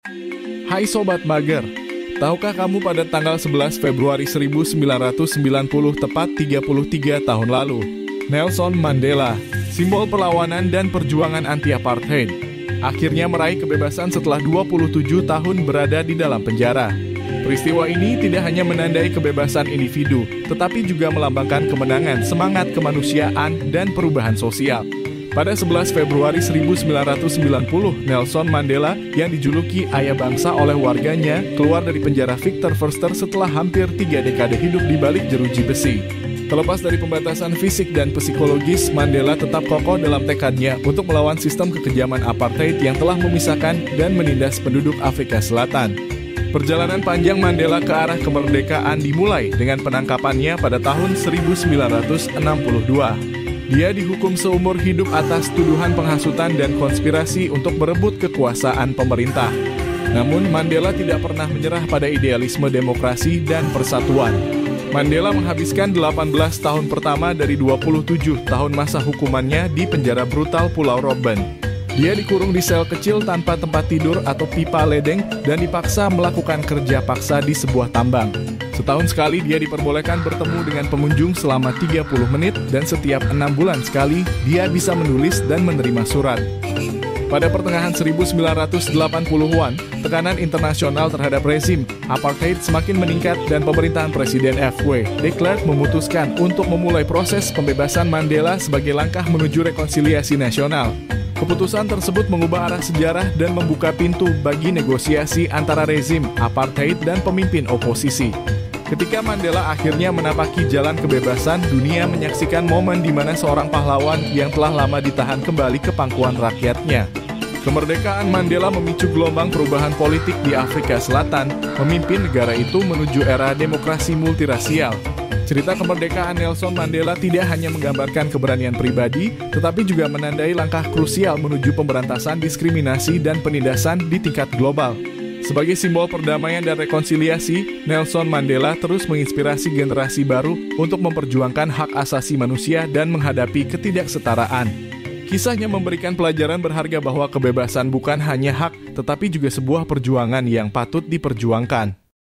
Hai Sobat Mager, tahukah kamu pada tanggal 11 Februari 1990 tepat 33 tahun lalu, Nelson Mandela, simbol perlawanan dan perjuangan anti-apartheid, akhirnya meraih kebebasan setelah 27 tahun berada di dalam penjara. Peristiwa ini tidak hanya menandai kebebasan individu, tetapi juga melambangkan kemenangan, semangat kemanusiaan, dan perubahan sosial. Pada 11 Februari 1990, Nelson Mandela yang dijuluki ayah bangsa oleh warganya keluar dari penjara Victor Verster setelah hampir 3 dekade hidup di balik jeruji besi. Terlepas dari pembatasan fisik dan psikologis, Mandela tetap kokoh dalam tekadnya untuk melawan sistem kekejaman apartheid yang telah memisahkan dan menindas penduduk Afrika Selatan. Perjalanan panjang Mandela ke arah kemerdekaan dimulai dengan penangkapannya pada tahun 1962. Dia dihukum seumur hidup atas tuduhan penghasutan dan konspirasi untuk berebut kekuasaan pemerintah. Namun Mandela tidak pernah menyerah pada idealisme demokrasi dan persatuan. Mandela menghabiskan 18 tahun pertama dari 27 tahun masa hukumannya di penjara brutal Pulau Robben. Dia dikurung di sel kecil tanpa tempat tidur atau pipa ledeng dan dipaksa melakukan kerja paksa di sebuah tambang. Setahun sekali dia diperbolehkan bertemu dengan pengunjung selama 30 menit dan setiap 6 bulan sekali dia bisa menulis dan menerima surat. Pada pertengahan 1980-an, tekanan internasional terhadap rezim apartheid semakin meningkat dan pemerintahan Presiden F.W. de Klerk memutuskan untuk memulai proses pembebasan Mandela sebagai langkah menuju rekonsiliasi nasional. Keputusan tersebut mengubah arah sejarah dan membuka pintu bagi negosiasi antara rezim apartheid dan pemimpin oposisi. Ketika Mandela akhirnya menapaki jalan kebebasan, dunia menyaksikan momen di mana seorang pahlawan yang telah lama ditahan kembali ke pangkuan rakyatnya. Kemerdekaan Mandela memicu gelombang perubahan politik di Afrika Selatan, memimpin negara itu menuju era demokrasi multirasial. Cerita kemerdekaan Nelson Mandela tidak hanya menggambarkan keberanian pribadi, tetapi juga menandai langkah krusial menuju pemberantasan diskriminasi dan penindasan di tingkat global. Sebagai simbol perdamaian dan rekonsiliasi, Nelson Mandela terus menginspirasi generasi baru untuk memperjuangkan hak asasi manusia dan menghadapi ketidaksetaraan. Kisahnya memberikan pelajaran berharga bahwa kebebasan bukan hanya hak, tetapi juga sebuah perjuangan yang patut diperjuangkan.